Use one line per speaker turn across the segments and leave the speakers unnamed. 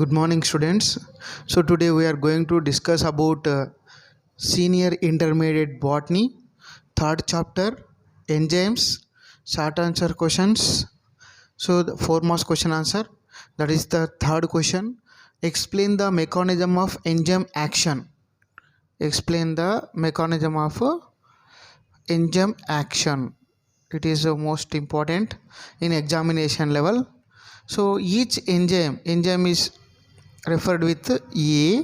Good morning, students. So today we are going to discuss about senior intermediate botany, third chapter, enzymes, short answer questions. So the four marks question answer. That is the third question. Explain the mechanism of enzyme action. Explain the mechanism of enzyme action. It is the most important in examination level. So each enzyme is referred with A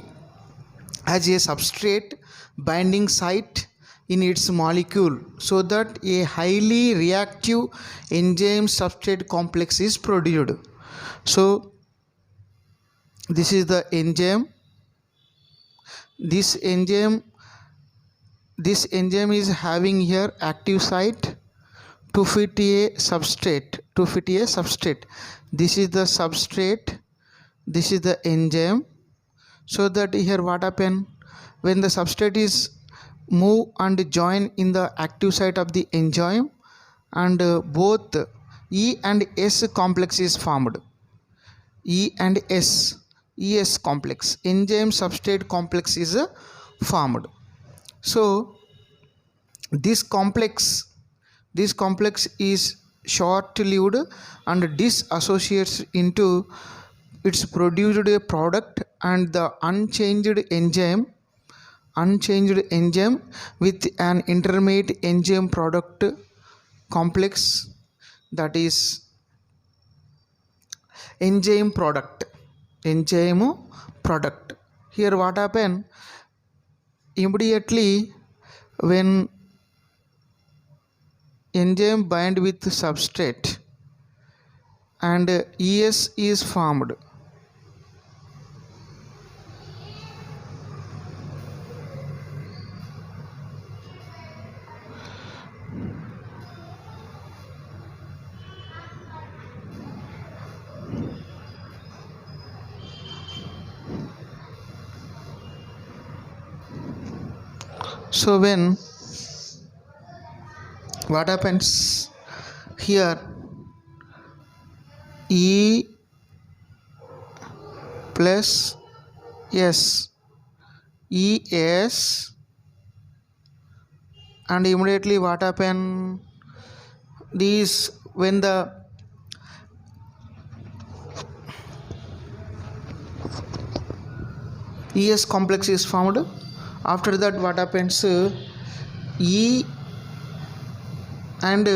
as a substrate binding site in its molecule, so that a highly reactive enzyme substrate complex is produced. So this is the enzyme. This enzyme is having here active site to fit a substrate. This is the substrate, this is the enzyme. So that here what happen, when the substrate is move and join in the active site of the enzyme, and both E and S complex is formed. ES complex, enzyme substrate complex is formed. So this complex is short lived and disassociates into its produced a product, and the unchanged enzyme with an intermediate enzyme product complex, that is enzyme product. Here what happen, immediately when enzyme bind with substrate and ES is formed, so when what happens here, E plus S, ES, and immediately what happen, these when the ES complex is formed, after that what happens, E and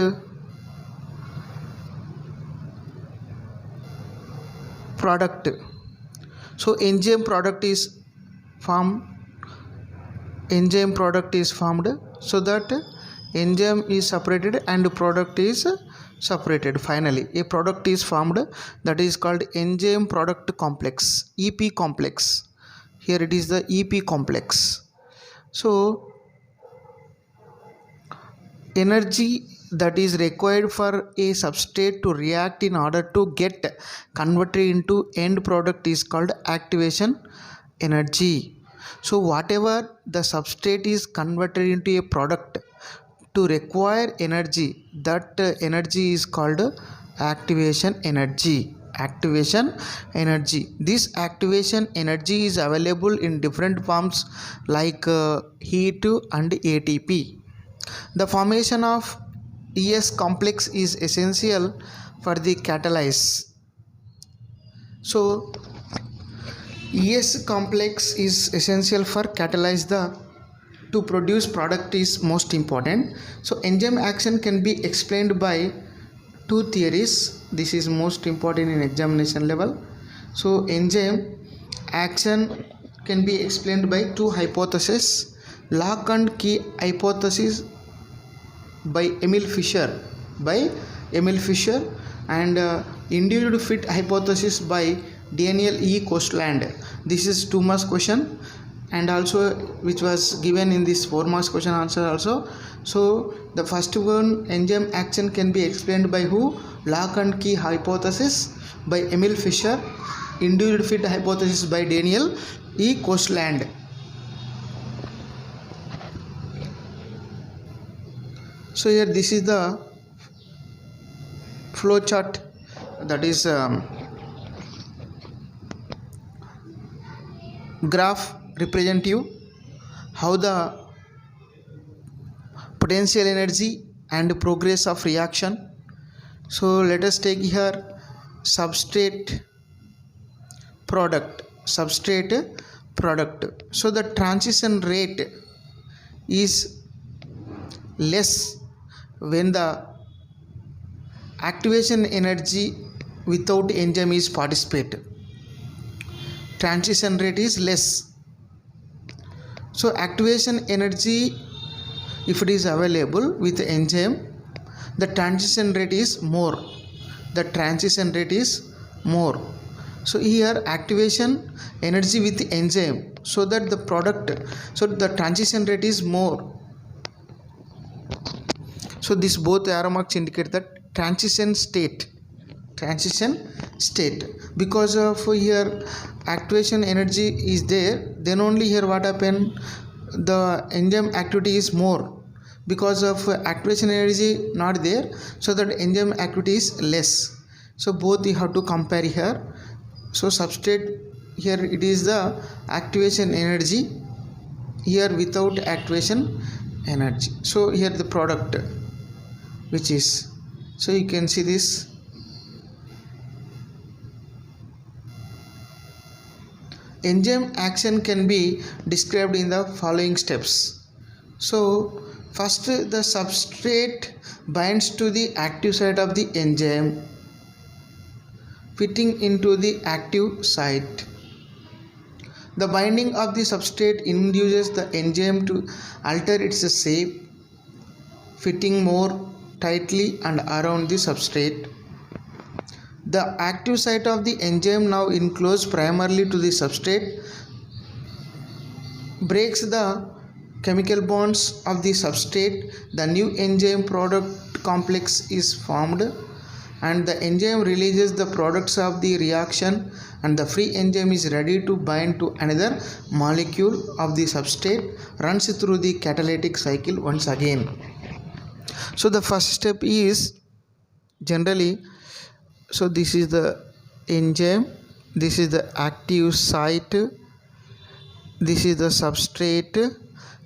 product, so enzyme product is formed, so that enzyme is separated and product is separated. Finally a product is formed, that is called enzyme product complex, EP complex. Here it is the EP complex. So energy that is required for a substrate to react in order to get converted into end product is called activation energy. So whatever the substrate is converted into a product to require energy, that energy is called activation energy. This activation energy is available in different forms like heat and ATP. The formation of ES complex is essential for the catalysis. So ES complex is essential for catalyze the to produce product is most important. So enzyme action can be explained by two theories. This is most important in examination level. So enzyme action can be explained by two hypotheses: lock and key hypothesis by Emil Fischer and induced fit hypothesis by Daniel E. Coastland. This is 2 marks question, and also which was given in this 4 marks question answer also. So the first one, enzyme action can be explained by who? Lock and key hypothesis by Emil Fischer, induced fit hypothesis by Daniel E. Coastland. So here this is the flow chart, that is graph represent you how the potential energy and progress of reaction. So let us take here substrate product. So the transition rate is less when the activation energy without enzyme is participate. Transition rate is less. So activation energy, if it is available with enzyme, the transition rate is more. So here activation energy with enzyme, so that the product, so the transition rate is more. So this both arrow marks indicate that transition state, because of here activation energy is there, then only here what happen, the enzyme activity is more. Because of activation energy not there, so that enzyme activity is less. So both you have to compare here. So substrate, here it is the activation energy, here without activation energy. So here the product which is, so you can see this. Enzyme action can be described in the following steps. So first, the substrate binds to the active site of the enzyme, fitting into the active site. The binding of the substrate induces the enzyme to alter its shape, fitting more tightly and around the substrate. The active site of the enzyme, now enclosed primarily to the substrate, breaks the chemical bonds of the substrate. The new enzyme product complex is formed, and the enzyme releases the products of the reaction, and the free enzyme is ready to bind to another molecule of the substrate, runs through the catalytic cycle once again. So the first step is generally, so this is the enzyme, this is the active site, this is the substrate.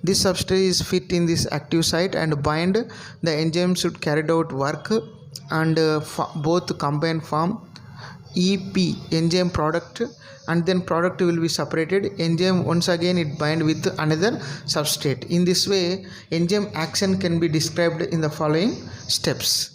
This substrate is fit in this active site and bind. The enzyme should carry out work, and both combine form EP, enzyme product, and then product will be separated. Enzyme once again it bind with another substrate. In this way enzyme action can be described in the following steps.